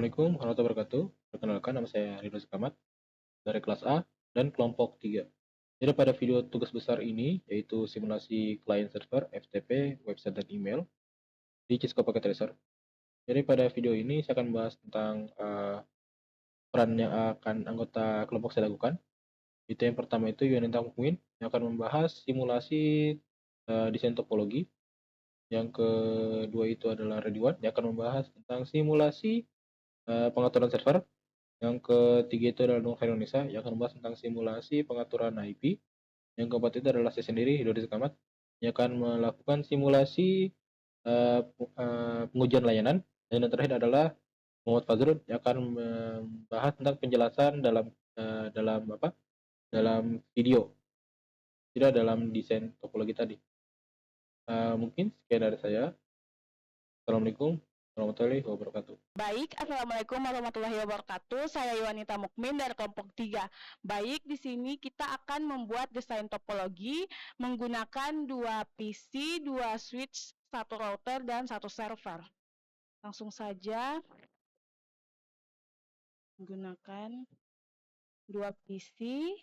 Assalamualaikum warahmatullahi wabarakatuh. Perkenalkan, nama saya Ridho Sekamat dari kelas A dan kelompok 3. Jadi pada video tugas besar ini, yaitu simulasi client server, FTP, website dan email di Cisco Packet Tracer. Jadi pada video ini saya akan membahas tentang peran yang akan anggota kelompok saya lakukan. Itu yang pertama itu Yunita Mukmin yang akan membahas simulasi desain topologi. Yang kedua itu adalah Rediwan yang akan membahas tentang simulasi pengaturan server. Yang ketiga itu adalah Nova Indonesia yang akan membahas tentang simulasi pengaturan IP. Yang keempat itu adalah saya sendiri, Hidori Sekamat, yang akan melakukan simulasi pengujian layanan. Dan yang terakhir adalah Muhammad Fazrul yang akan membahas tentang penjelasan dalam video, tidak dalam desain topologi tadi. Mungkin sekian dari saya. Assalamualaikum warahmatullahi wabarakatuh. Baik, Assalamualaikum warahmatullahi wabarakatuh. Saya Yunita Mukmin dari kelompok 3. Baik, di sini kita akan membuat desain topologi menggunakan 2 PC, 2 switch, 1 router, dan 1 server. Langsung saja menggunakan 2 PC,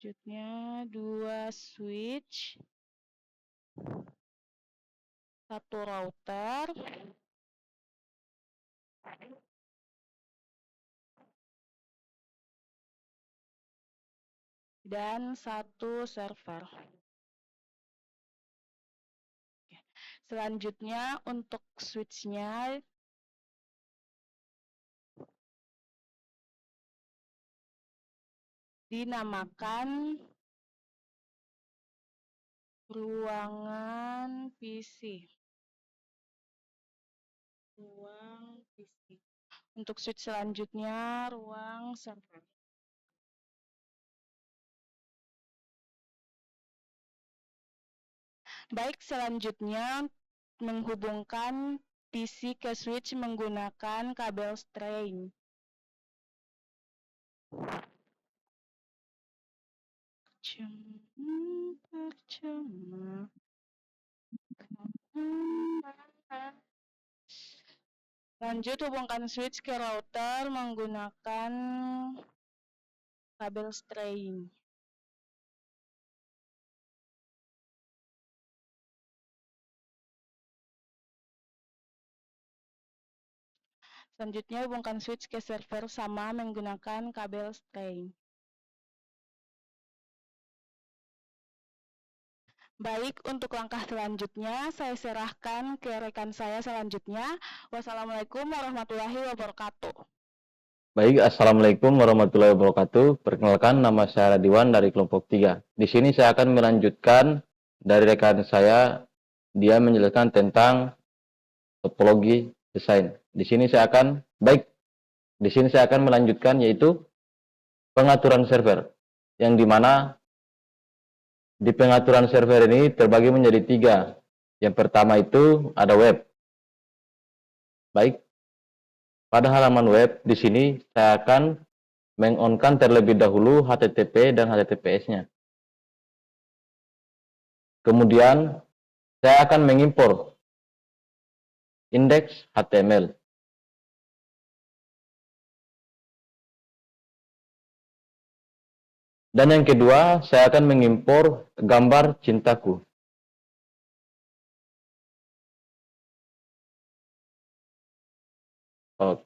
selanjutnya 2 switch, 1 router, dan 1 server. Selanjutnya untuk switch-nya dinamakan ruangan PC. Ruang PC. Untuk switch selanjutnya ruang server. Baik, selanjutnya menghubungkan PC ke switch menggunakan kabel string. Lanjut hubungkan switch ke router menggunakan kabel string. Selanjutnya hubungkan switch ke server sama menggunakan kabel string. Baik, untuk langkah selanjutnya saya serahkan ke rekan saya selanjutnya. Wassalamualaikum warahmatullahi wabarakatuh. Baik, Assalamualaikum warahmatullahi wabarakatuh. Perkenalkan, nama saya Radiwan dari kelompok 3. Di sini saya akan melanjutkan dari rekan saya, dia menjelaskan tentang topologi desain. Di sini saya akan melanjutkan yaitu pengaturan server, yang dimana di pengaturan server ini terbagi menjadi 3. Yang pertama itu ada web. Baik, pada halaman web di sini saya akan meng-on-kan terlebih dahulu HTTP dan HTTPS-nya. Kemudian saya akan mengimpor indeks HTML. Dan yang kedua, saya akan mengimpor gambar cintaku. Oke.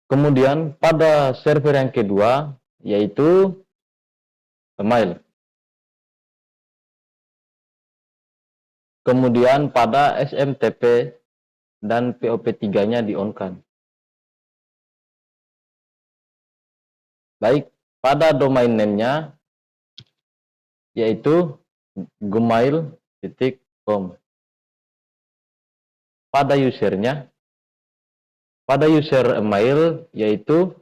Kemudian pada server yang kedua, yaitu email. Kemudian pada SMTP dan POP3-nya di-on-kan. Baik, pada domain name-nya, yaitu gmail.com. Pada user-nya, pada user email, yaitu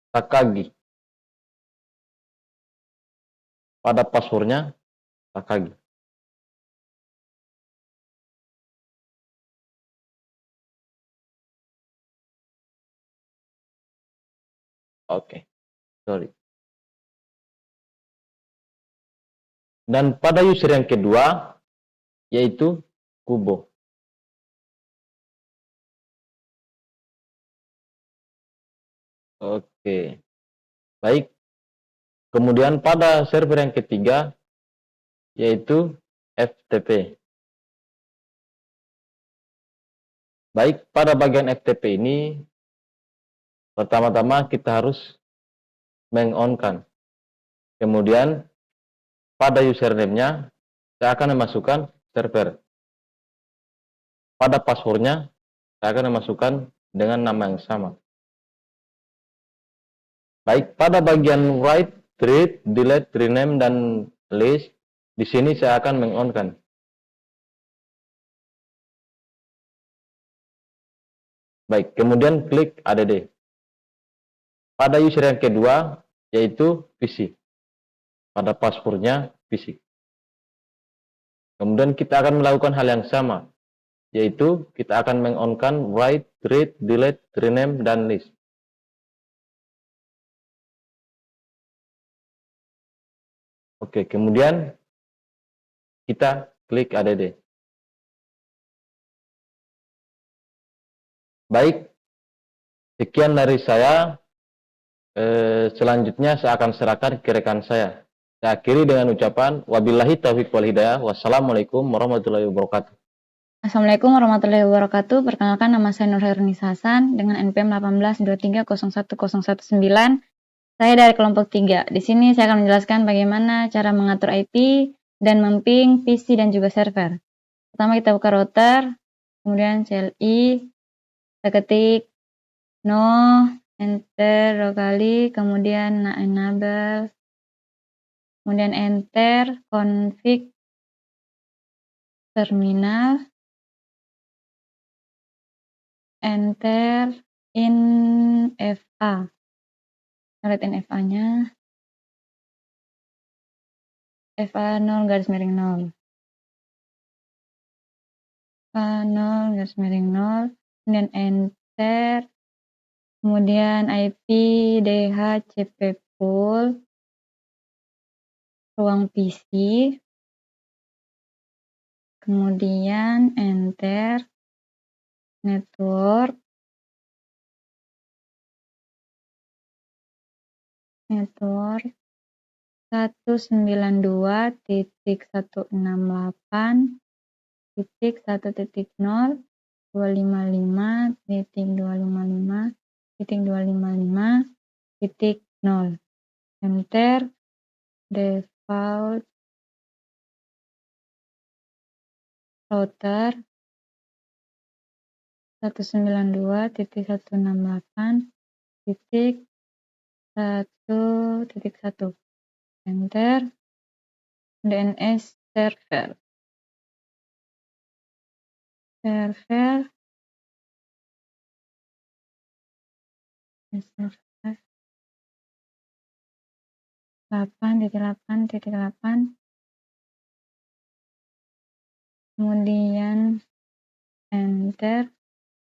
Takagi. Pada passwordnya Takagi. Oke, sorry. Dan pada user yang kedua, yaitu Kubo. Oke, baik. Kemudian pada server yang ketiga, yaitu FTP. Baik, pada bagian FTP ini, pertama-tama kita harus meng-on-kan. Kemudian, pada username-nya, saya akan memasukkan server. Pada password-nya, saya akan memasukkan dengan nama yang sama. Baik, pada bagian write, read, delete, rename, dan list, di sini saya akan meng-on-kan. Baik, kemudian klik add. Pada user yang kedua, yaitu PC. Pada password-nya PC. Kemudian kita akan melakukan hal yang sama, yaitu kita akan meng-on-kan write, read, delete, rename, dan list. Oke, kemudian kita klik add. Baik, sekian dari saya. Selanjutnya saya akan serahkan ke rekan saya. Saya akhiri dengan ucapan wabillahi taufiq wal hidayah. Wassalamualaikum warahmatullahi wabarakatuh. Assalamualaikum warahmatullahi wabarakatuh. Perkenalkan, nama saya Nur Hairunisa Hasan dengan NPM 182301019. Saya dari kelompok 3. Di sini saya akan menjelaskan bagaimana cara mengatur IP dan memping PC dan juga server. Pertama kita buka router, kemudian CLI, kita ketik no, enter 2 kali, kemudian enable, kemudian enter config terminal, enter in FA. Lihat in FA-nya. FA 0 garis miring 0. FA 0 garis miring 0. Kemudian enter. Kemudian IP DHCP pool. Ruang PC. Kemudian enter. Network. Network 192.168.255.255.255.0. Enter default router 192.168.1.1. Enter DNS server. Server 8.8.8. Kemudian enter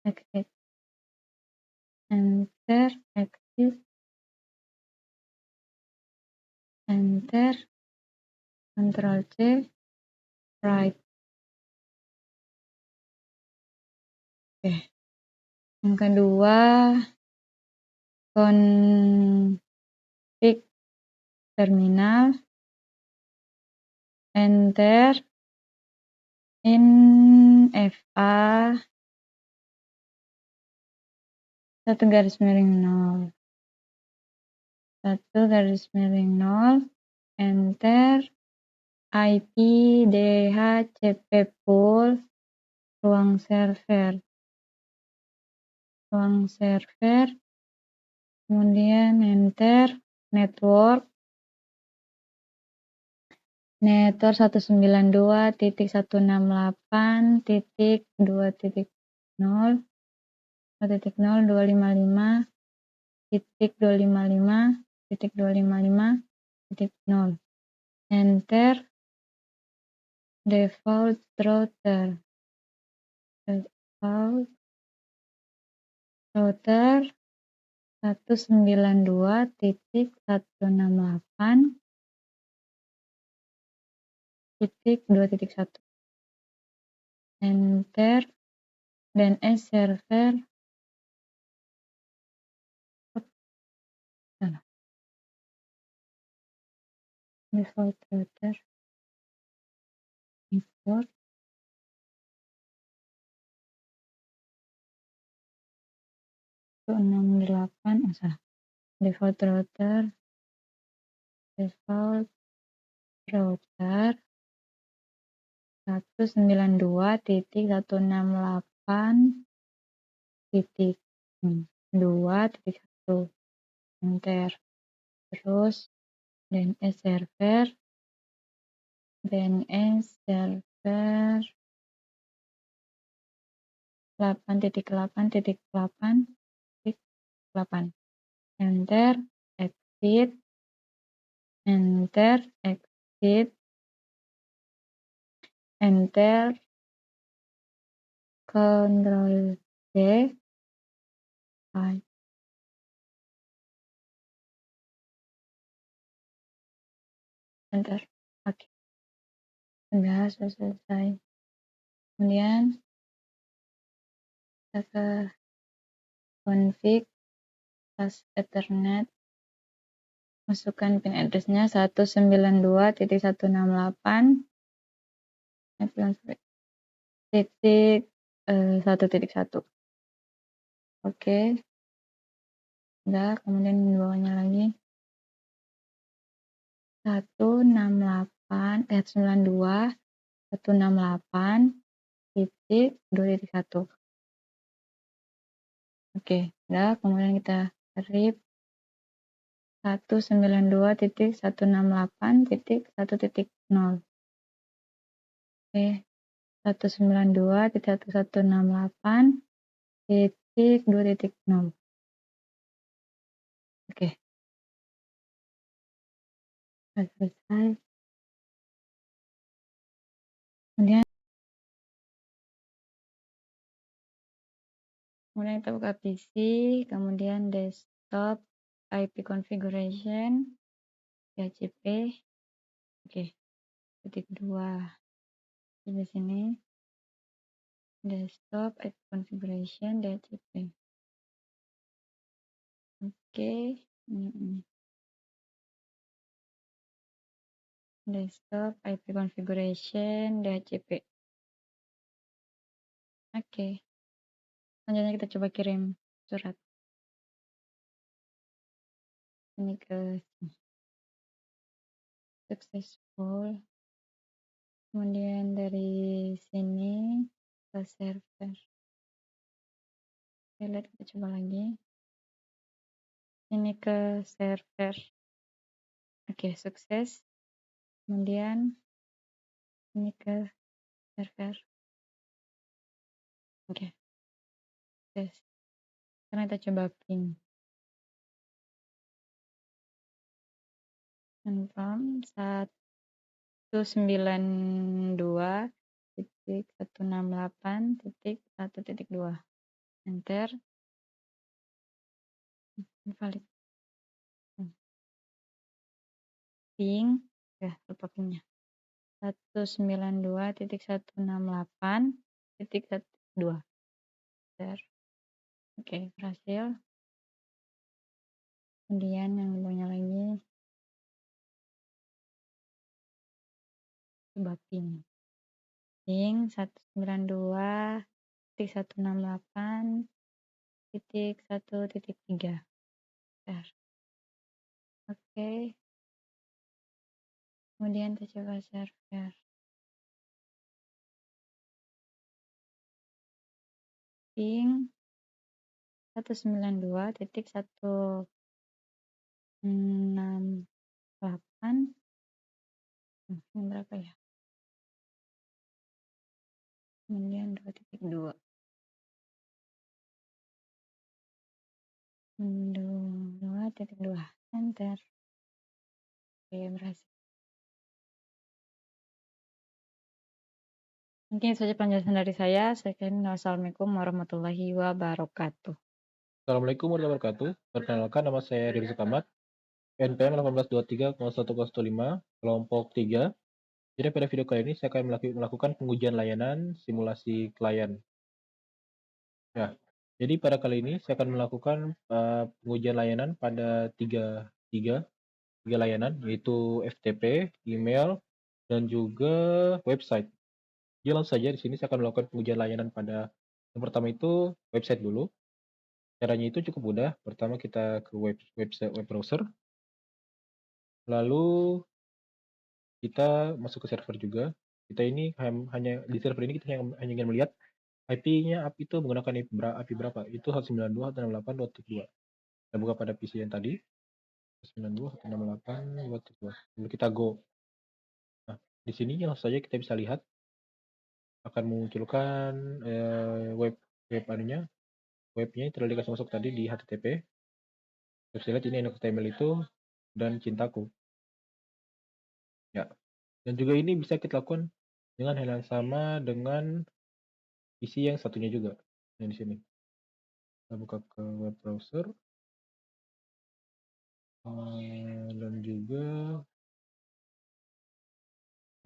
exit. Enter exit. Enter Ctrl C right. Oke. Yang kedua, config terminal, enter in FA 1 garis miring 0. 1 garis miring 0. Enter IP DHCP pool ruang server. Ruang server. Kemudian enter network. Network 192.168.2.0 2.0.255.255.255.0. Enter default router. Default router 192.168.2.1. Enter. DNS server. Salah. Default router. Import. Salah. Default router 192.168.2.1. Enter. Terus DNS server 8.8.8.8. Enter. Exit. Enter. Exit. Enter. Ctrl C. Enter. Oke, sudah selesai. Kemudian kita ke config pas Ethernet, masukkan pin address-nya 192.168.1.1. Oke, udah. Kemudian di bawahnya lagi 192.168.2.1. Oke, udah. Kemudian kita read 192.168.1.0. Oke, 192.168.2.0. Oke, sudah selesai. Kemudian kita buka PC, kemudian desktop, IP configuration, DHCP. Oke, titik 2 di sini. Desktop, IP configuration, DHCP. Oke, desktop, IP configuration, DHCP. Oke, selanjutnya kita coba kirim surat ini ke successful. Kemudian dari sini ke server. Oke, lihat, kita coba lagi. Ini ke server. Oke, sukses. Kemudian ini ke server. Oke, sukses. Sekarang kita coba ping. Confirm 192.168.1.2. Enter. Valid. Ping. Ya, lupa pingnya. 192.168.1.2. Enter. Oke, berhasil. Kemudian yang bawahnya lagi coba ping 192.168.1.3. Oke, kemudian kita coba server. Ping 192.168. Ini berapa ya? Kemudian 2.2. 2.2. Enter. Oke, berhasil. Mungkin itu saja penjelasan dari saya. Assalamualaikum warahmatullahi wabarakatuh. Assalamualaikum warahmatullahi wabarakatuh. Perkenalkan, nama saya Rizky Kamat, NPM 18230115, kelompok 3. Jadi pada video kali ini saya akan melakukan pengujian layanan simulasi klien. Ya, jadi pada kali ini saya akan melakukan pengujian layanan pada tiga layanan, yaitu FTP, email, dan juga website. Jadi langsung saja di sini saya akan melakukan pengujian layanan pada yang pertama itu website dulu. Caranya itu cukup mudah. Pertama kita ke website web browser, lalu kita masuk ke server juga. Kita ini hanya di server ini kita hanya ingin melihat IP-nya itu menggunakan IP berapa? Itu 192.168.2. Kita buka pada PC yang tadi, 192.168.2. Lalu kita go. Nah, di sini langsung saja kita bisa lihat akan memunculkan webnya telah dikasih masuk tadi di HTTP. Bisa lihat ini HTML itu dan cintaku. Ya. Dan juga ini bisa kita lakukan dengan hal yang sama dengan PC yang satunya juga. Yang di sini. Kita buka ke web browser. Dan juga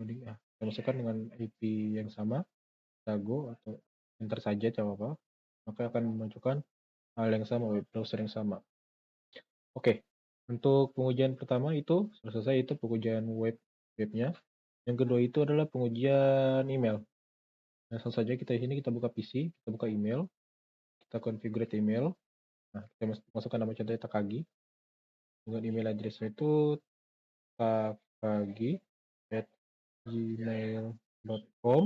kita masukkan dengan IP yang sama. Kita go atau enter saja coba apa. Maka akan memunculkan hal yang sama, web browser yang sama. Oke. Untuk pengujian pertama itu selesai, itu pengujian webnya. Yang kedua itu adalah pengujian email. Langsung saja kita di sini kita buka PC, kita buka email, kita configure email. Nah, kita masukkan nama contohnya Takagi. Dengan email address-nya itu takagi@gmail.com.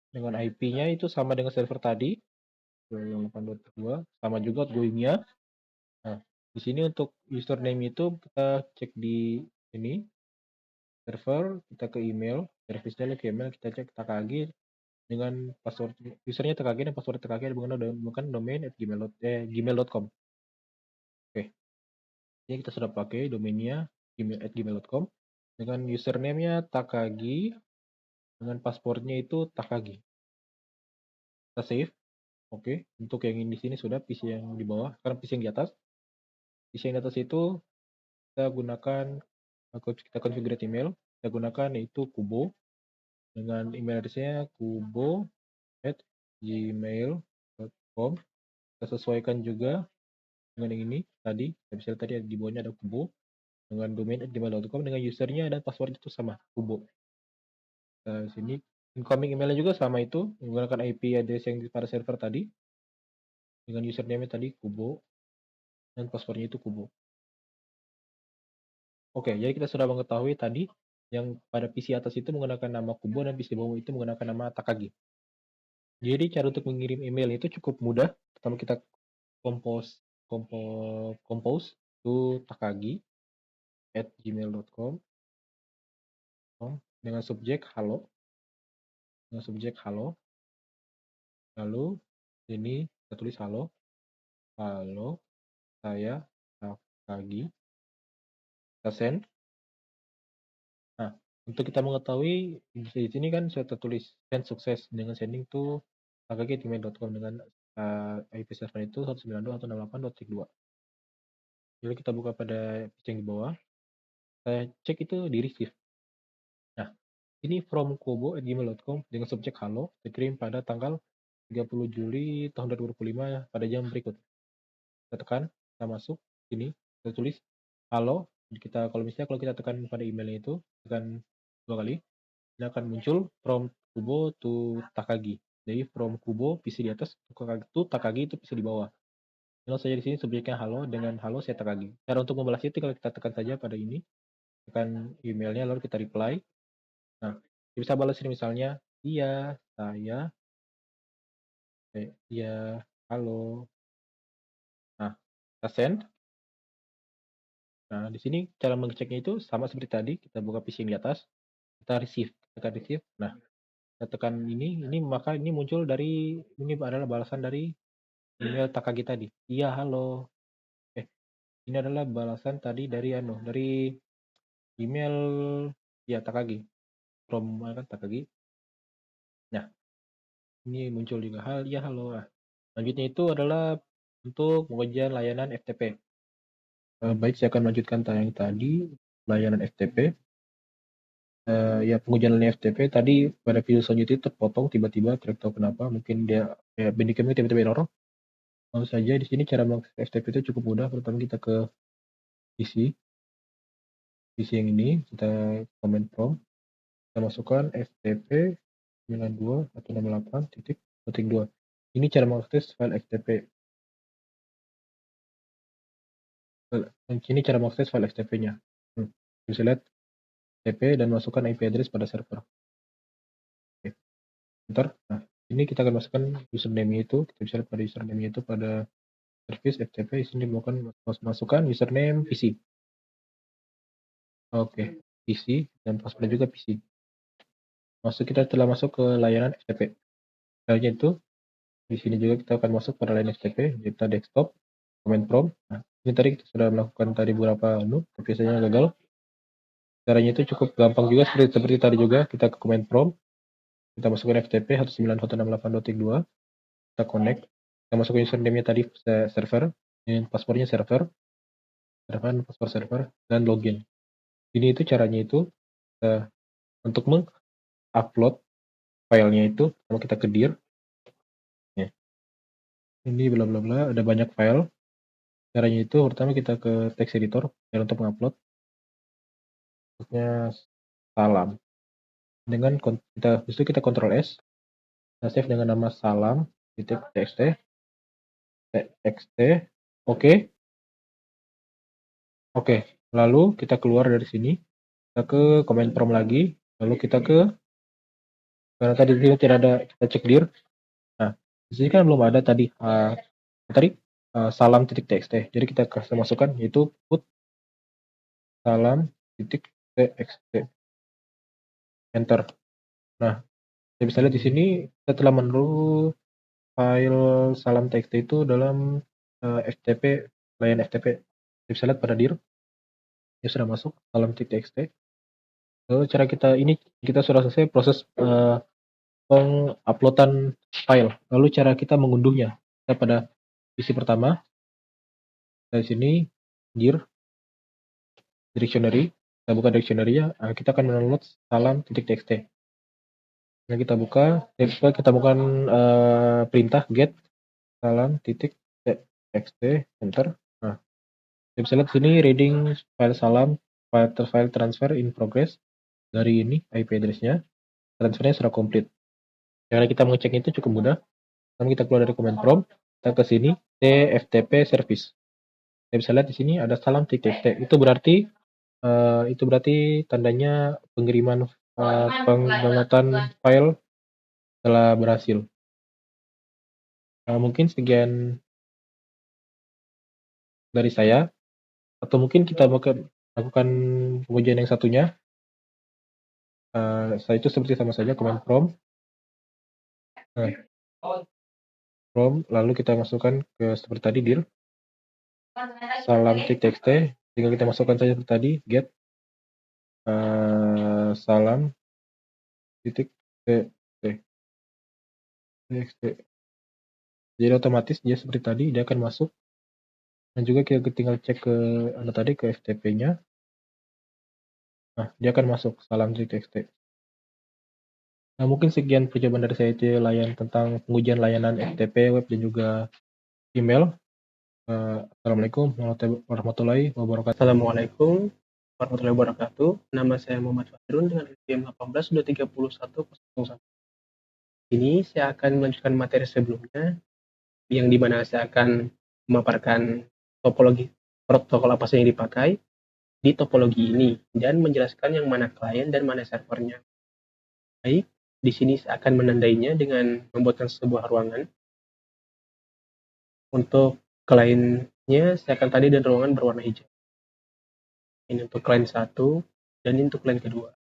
Dengan IP-nya itu sama dengan server tadi, 8.2, sama juga outgoing-nya. Nah, di sini untuk username itu kita cek di ini server, kita ke email, service-nya ke email, kita cek Takagi dengan password usernya Takagi dan password Takagi menggunakan domain @gmail.com. Oke. Ini kita sudah pakai domainnya @gmail.com dengan username-nya Takagi, dengan passwordnya itu Takagi. Kita save. Oke. Untuk yang di sini sudah PC yang di bawah, sekarang PC yang di atas. PC yang di atas itu kita gunakan, kita configure email, kita gunakan yaitu Kubo dengan email address-nya kubo@gmail.com. Kita sesuaikan juga dengan yang ini tadi, kita bisa lihat tadi di bawahnya ada Kubo dengan domain @gmail.com dengan usernya dan password itu sama, Kubo. Di sini incoming emailnya juga sama, itu menggunakan IP address yang pada server tadi dengan username tadi Kubo dan passwordnya itu Kubo. Oke, jadi kita sudah mengetahui tadi yang pada PC atas itu menggunakan nama Kubo dan PC bawah itu menggunakan nama Takagi. Jadi cara untuk mengirim email itu cukup mudah. Pertama kita compose to takagi@gmail.com dengan subjek halo. Lalu ini kita tulis halo saya Takagi. Kita send. Nah, untuk kita mengetahui di sini kan saya tertulis send sukses dengan sending to takagi@gmail.com dengan IP server itu 192.168.2. Jadi kita buka pada page yang di bawah. Saya cek itu di receive. Nah, ini from kubo@gmail.com dengan subjek halo dikirim pada tanggal 30 Juli tahun 2025 pada jam berikut. Kita tekan, kita masuk sini, kita tulis halo. Kalau kita tekan pada emailnya itu, tekan 2 kali, ini akan muncul from Kubo to Takagi. Jadi from Kubo PC di atas to Takagi itu PC di bawah. Kalau saya di sini subjeknya halo dengan halo saya Takagi. Cara untuk membalas itu kalau kita tekan saja pada ini, tekan emailnya lalu kita reply. Nah, bisa balas ini misalnya, iya saya, iya halo. Nah, kita send. Nah, di sini cara mengeceknya itu sama seperti tadi, kita buka PC yang di atas, kita receive, tekan receive. Nah, kita tekan ini maka ini muncul dari, ini adalah balasan dari email Takagi tadi. Iya, halo. Ini adalah balasan tadi dari email ya Takagi. From Takagi. Nah, ini muncul juga ya halo. Nah, selanjutnya itu adalah untuk pengujian layanan FTP. Baik, saya akan melanjutkan yang tadi, layanan FTP. Ya, pengujian layanan FTP tadi pada video selanjutnya terpotong tiba-tiba, tidak tahu kenapa, mungkin dia Bandicamnya tiba-tiba error. Langsung saja di sini cara mengakses FTP itu cukup mudah. Pertama kita ke PC yang ini, kita command prompt, kita masukkan FTP 92.168.2. Ini cara mengakses file FTP. Ini cara mengakses file FTP-nya. Bisa lihat FTP dan masukkan IP address pada server. Oke. Bentar. Nah, ini kita akan masukkan username itu. Kita bisa lihat pada username itu pada service FTP. Di sini masukkan username PC. Oke, PC dan password juga PC. Kita telah masuk ke layanan FTP. Selanjutnya itu di sini juga kita akan masuk pada layanan FTP, kita desktop, command prompt. Nah, ini tadi kita sudah melakukan tadi beberapa tapi biasanya gagal. Caranya itu cukup gampang juga seperti tadi juga, kita ke command prompt, kita masukkan FTP 192.168.2, kita connect, kita masukkan username-nya tadi server, dan passwordnya server, password server, dan login. Ini itu caranya itu untuk mengupload filenya itu, kalau kita ke dir, ya. Ini bla bla bla, ada banyak file. Caranya itu pertama kita ke text editor untuk mengupload. Maksudnya salam. Dengan kita Ctrl S, kita save dengan nama salam.txt, oke. Oke, lalu kita keluar dari sini, kita ke command prompt lagi, lalu kita karena tadi tidak ada, kita cek dir. Nah, di sini kan belum ada tadi salam.txt. Jadi kita kasih masukkan yaitu put salam.txt. Enter. Nah, kita bisa lihat di sini kita telah menaruh file salam.txt itu dalam FTP, layanan FTP. Kita bisa lihat pada dir, dia sudah masuk salam.txt. Lalu cara kita sudah selesai proses penguploadan file. Lalu cara kita mengunduhnya. Kita pada PC pertama, dari sini dir dictionary, kita buka dictionary-nya, kita akan mendownload salam.txt. Nah, kita buka perintah get salam.txt, enter. Nah, kita bisa lihat sini reading file salam, file transfer in progress. Dari ini IP address-nya, transfernya sudah komplit. Cara kita mengecek itu cukup mudah. Pertama kita keluar dari command prompt, kita ke sini tftp service. Kita bisa lihat di sini ada salam.txt. Itu berarti tandanya pengiriman pengdownloadan file telah berhasil. Mungkin sekian dari saya, atau mungkin kita lakukan pengujian yang satunya. Saya itu seperti sama saja command prompt, lalu kita masukkan ke seperti tadi dir salam.txt, tinggal kita masukkan saja seperti tadi get salam.txt. Jadi otomatis dia seperti tadi, dia akan masuk. Dan juga kita tinggal cek ke FTP-nya. Nah, dia akan masuk salam.txt. Nah, mungkin sekian percobaan dari saya itu tentang pengujian layanan FTP web dan juga email. Assalamualaikum warahmatullahi wabarakatuh. Assalamualaikum warahmatullahi wabarakatuh. Nama saya Muhammad Fadrun dengan NPM 18-231-01. Ini saya akan melanjutkan materi sebelumnya, yang dimana saya akan memaparkan topologi protokol apa saja yang dipakai di topologi ini dan menjelaskan yang mana klien dan mana servernya. Baik, di sini saya akan menandainya dengan membuatkan sebuah ruangan. Untuk kliennya saya akan tadi dan ruangan berwarna hijau. Ini untuk klien 1 dan ini untuk klien kedua.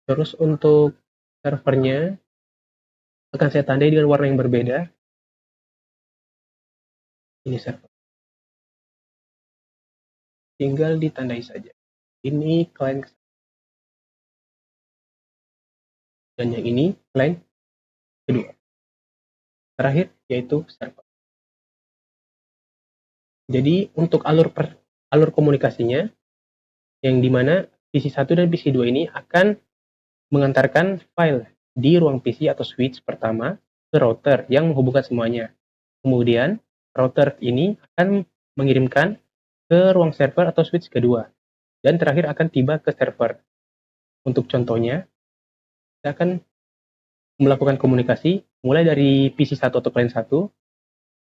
Terus untuk servernya akan saya tandai dengan warna yang berbeda. Ini server. Tinggal ditandai saja. Ini klien dan yang ini klien kedua. Terakhir yaitu server. Jadi untuk alur komunikasinya, yang dimana PC1 dan PC2 ini akan mengantarkan file di ruang PC atau switch pertama ke router yang menghubungkan semuanya. Kemudian router ini akan mengirimkan ke ruang server atau switch kedua. Dan terakhir akan tiba ke server. Untuk contohnya, kita akan melakukan komunikasi mulai dari PC1 atau client 1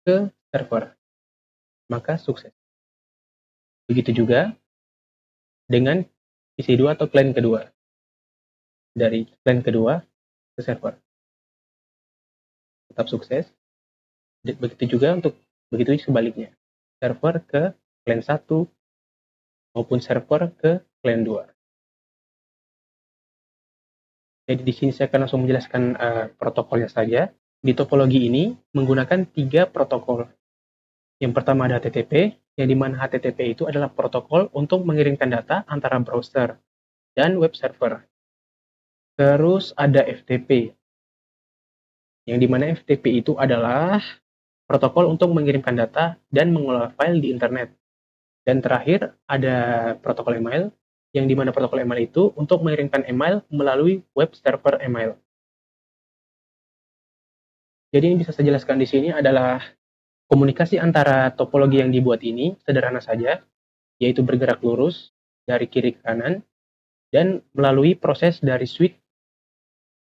ke server. Maka sukses. Begitu juga dengan PC2 atau client kedua. Dari client kedua ke server. Tetap sukses. Begitu sebaliknya. Server ke client 1 maupun server ke client 2. Jadi di sini saya akan langsung menjelaskan protokolnya saja. Di topologi ini menggunakan 3 protokol. Yang pertama ada HTTP, yang dimana HTTP itu adalah protokol untuk mengirimkan data antara browser dan web server. Terus ada FTP, yang dimana FTP itu adalah protokol untuk mengirimkan data dan mengolah file di internet. Dan terakhir ada protokol email, yang dimana protokol email itu untuk mengirimkan email melalui web server email. Jadi yang bisa saya jelaskan di sini adalah komunikasi antara topologi yang dibuat ini sederhana saja, yaitu bergerak lurus dari kiri ke kanan dan melalui proses dari switch,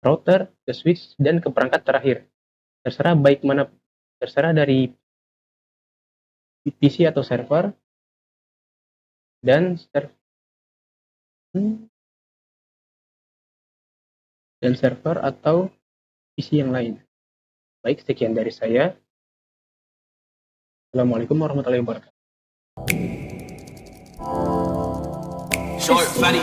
router, ke switch, dan ke perangkat terakhir. Terserah dari PC atau server dan server atau PC yang lain. Baik, sekian dari saya. Assalamualaikum warahmatullahi wabarakatuh. Short, fatty.